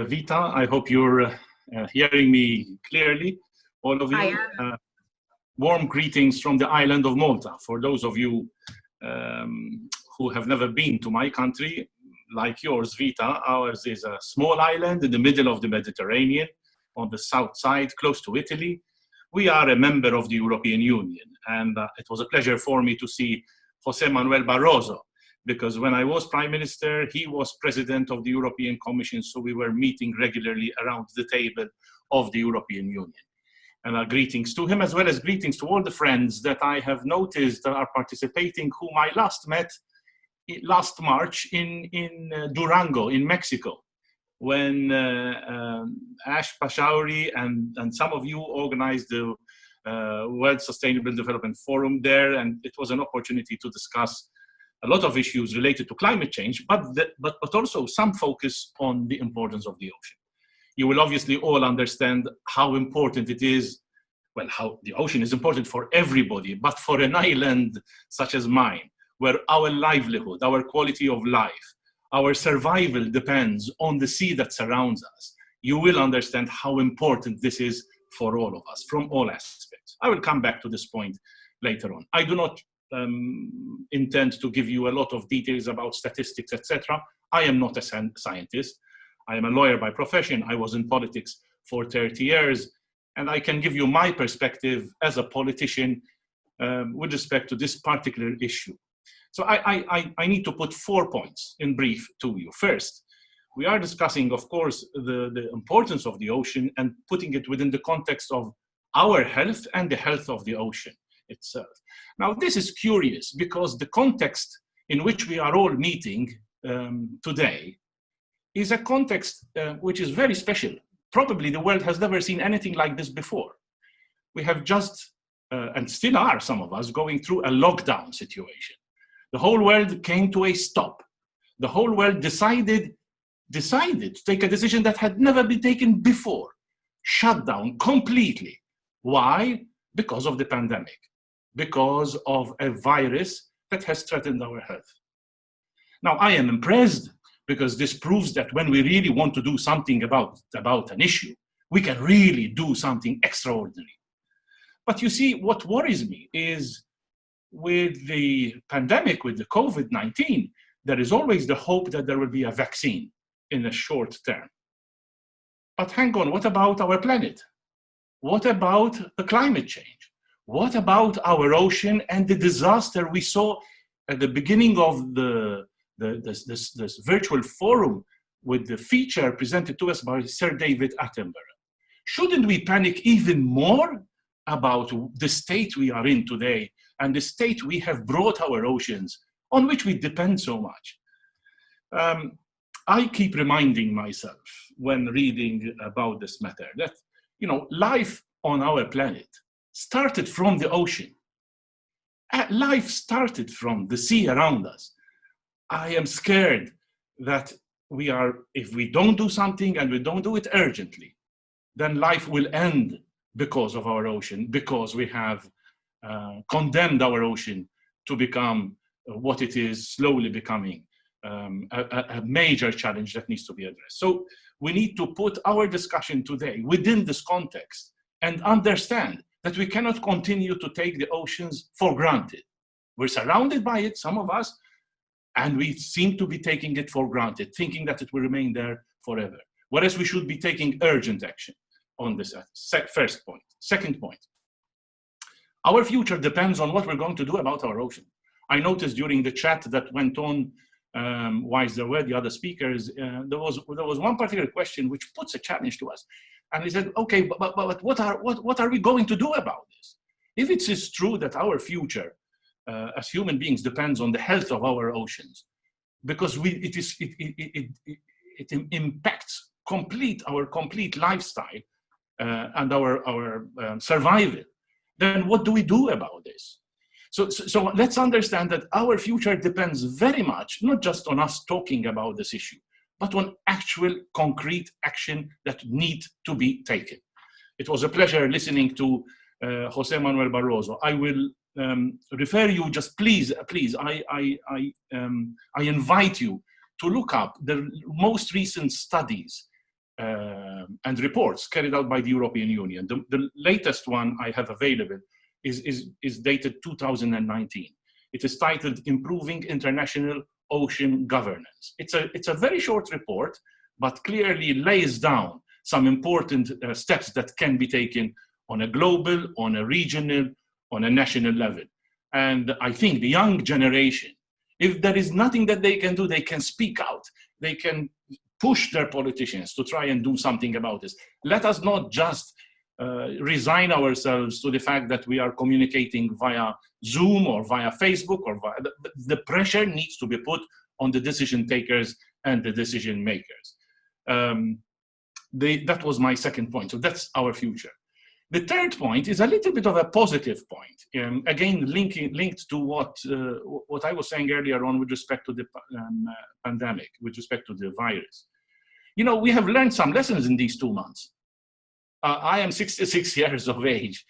Vita, I hope you're hearing me clearly, all of you. I am. Warm greetings from the island of Malta. For those of you who have never been to my country, like yours, Vita, ours is a small island in the middle of the Mediterranean, on the south side, close to Italy. We are a member of the European Union, and it was a pleasure for me to see José Manuel Barroso, because when I was Prime Minister, he was President of the European Commission, so we were meeting regularly around the table of the European Union. And greetings to him, as well as greetings to all the friends that I have noticed are participating, whom I last met last March in Durango, in Mexico, when Ash Pashauri and some of you organized the World Sustainable Development Forum there, and it was an opportunity to discuss a lot of issues related to climate change, but also some focus on the importance of the ocean. You will obviously all understand how important it is, well, how the ocean is important for everybody, but for an island such as mine, where our livelihood, our quality of life, our survival depends on the sea that surrounds us, you will understand how important this is for all of us, from all aspects. I will come back to this point later on. I do not intend to give you a lot of details about statistics, etc. I am not a scientist. I am a lawyer by profession. I was in politics for 30 years, and I can give you my perspective as a politician with respect to this particular issue. So I need to put 4 points in brief to you. First, we are discussing, of course, the importance of the ocean and putting it within the context of our health and the health of the ocean itself. Now, this is curious because the context in which we are all meeting today is a context which is very special. Probably the world has never seen anything like this before. We have just, and still are some of us, going through a lockdown situation. The whole world came to a stop. The whole world decided to take a decision that had never been taken before. Shut down completely. Why? Because of the pandemic. Because of a virus that has threatened our health. Now, I am impressed because this proves that when we really want to do something about an issue, we can really do something extraordinary. But you see, what worries me is with the pandemic, with the COVID-19, there is always the hope that there will be a vaccine in the short term. But hang on, what about our planet? What about the climate change? What about our ocean and the disaster we saw at the beginning of this virtual forum with the feature presented to us by Sir David Attenborough? Shouldn't we panic even more about the state we are in today and the state we have brought our oceans, on which we depend so much? I keep reminding myself when reading about this matter that, you know, life on our planet started from the ocean. Life started from the sea around us. I am scared that if we don't do something and we don't do it urgently, then life will end because of our ocean, because we have condemned our ocean to become what it is slowly becoming, a major challenge that needs to be addressed. So we need to put our discussion today within this context and understand that we cannot continue to take the oceans for granted. We're surrounded by it, some of us, and we seem to be taking it for granted, thinking that it will remain there forever. Whereas we should be taking urgent action on this first point. Second point, our future depends on what we're going to do about our ocean. I noticed during the chat that went on, while there were the other speakers, there was one particular question which puts a challenge to us. And he said, okay, but what are we going to do about this? If it is true that our future as human beings depends on the health of our oceans, because it impacts our complete lifestyle and our survival, then what do we do about this? So let's understand that our future depends very much, not just on us talking about this issue, but on actual concrete action that need to be taken. It was a pleasure listening to José Manuel Barroso. I will refer you, just please, I invite you to look up the most recent studies and reports carried out by the European Union. The latest one I have available is dated 2019. It is titled Improving International Ocean Governance. It's a very short report, but clearly lays down some important steps that can be taken on a global, on a regional, on a national level. And I think the young generation, if there is nothing that they can do, they can speak out. They can push their politicians to try and do something about this. Let us not just resign ourselves to the fact that we are communicating via Zoom or via Facebook or via, the pressure needs to be put on the decision takers and the decision makers. That was my second point. So that's our future. The third point is a little bit of a positive point. Again, linked to what I was saying earlier on with respect to the pandemic, with respect to the virus. You know, we have learned some lessons in these 2 months. I am 66 years of age,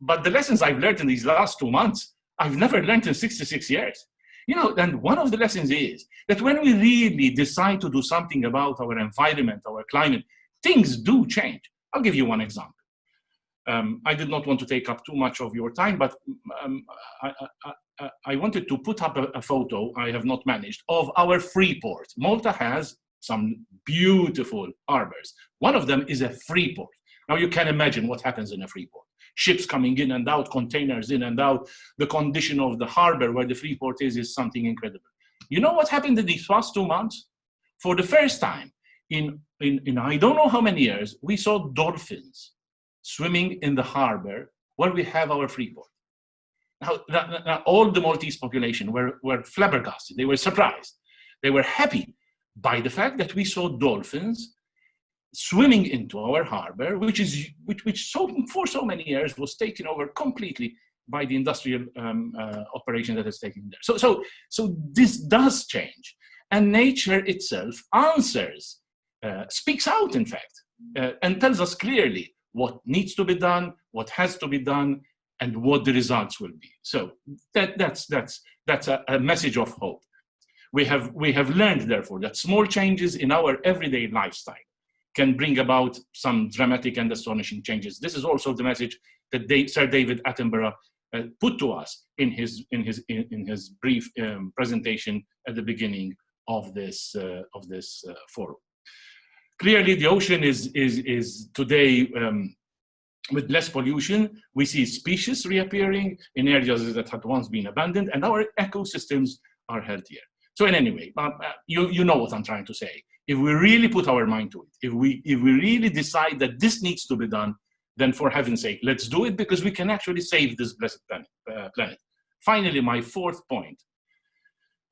but the lessons I've learned in these last 2 months, I've never learned in 66 years. You know, and one of the lessons is that when we really decide to do something about our environment, our climate, things do change. I'll give you one example. I did not want to take up too much of your time, but I wanted to put up a photo, I have not managed, of our free port. Malta has some beautiful harbors. One of them is a free port. Now you can imagine what happens in a free port. Ships coming in and out, containers in and out. The condition of the harbor where the free port is something incredible. You know what happened in these past 2 months? For the first time in I don't know how many years, we saw dolphins swimming in the harbor where we have our free port. Now all the Maltese population were flabbergasted. They were surprised. They were happy by the fact that we saw dolphins swimming into our harbor, which for so many years was taken over completely by the industrial operation that is taking there. So this does change, and nature itself answers, speaks out, in fact, and tells us clearly what needs to be done, what has to be done, and what the results will be. So that's a message of hope. We have learned, therefore, that small changes in our everyday lifestyle can bring about some dramatic and astonishing changes. This is also the message that Sir David Attenborough put to us in his brief presentation at the beginning of this forum. Clearly, the ocean is today with less pollution. We see species reappearing in areas that had once been abandoned, and our ecosystems are healthier. So in any way, you know what I'm trying to say. If we really put our mind to it, if we really decide that this needs to be done, then for heaven's sake, let's do it, because we can actually save this blessed planet. Finally, my fourth point.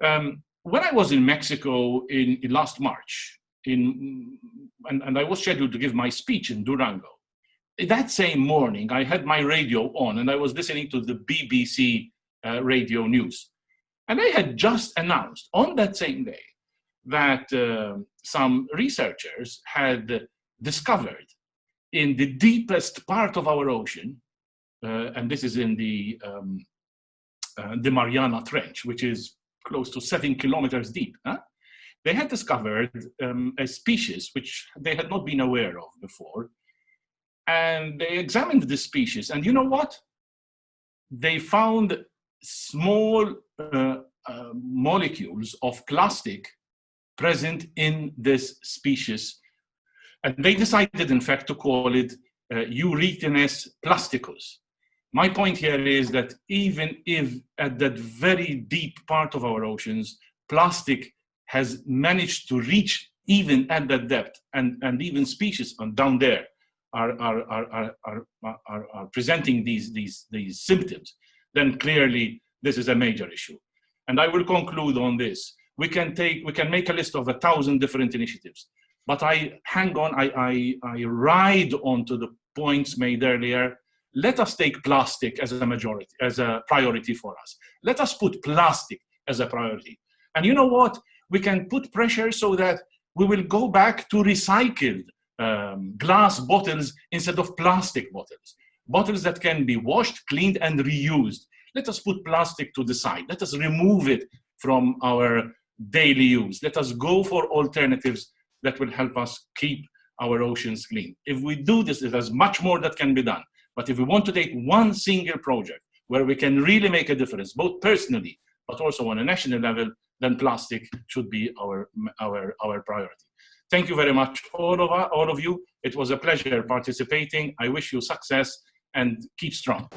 When I was in Mexico in last March, and I was scheduled to give my speech in Durango, that same morning, I had my radio on and I was listening to the BBC radio news. And they had just announced on that same day that some researchers had discovered in the deepest part of our ocean, and this is in the Mariana Trench, which is close to 7 kilometers deep. They had discovered a species which they had not been aware of before. And they examined the species, and you know what? They found small molecules of plastic present in this species. And they decided, in fact, to call it Eurythenes plasticus. My point here is that even if at that very deep part of our oceans, plastic has managed to reach even at that depth, and even species down there are presenting these symptoms, then clearly this is a major issue. And I will conclude on this. We can make a list of 1,000 different initiatives, but I ride onto the points made earlier. Let us take plastic as a priority for us. Let us put plastic as a priority. And you know what? We can put pressure so that we will go back to recycled glass bottles instead of plastic bottles. Bottles that can be washed, cleaned, and reused. Let us put plastic to the side. Let us remove it from our daily use. Let us go for alternatives that will help us keep our oceans clean. If we do this, there's much more that can be done. But if we want to take one single project where we can really make a difference, both personally, but also on a national level, then plastic should be our priority. Thank you very much, all of you. It was a pleasure participating. I wish you success and keep strong.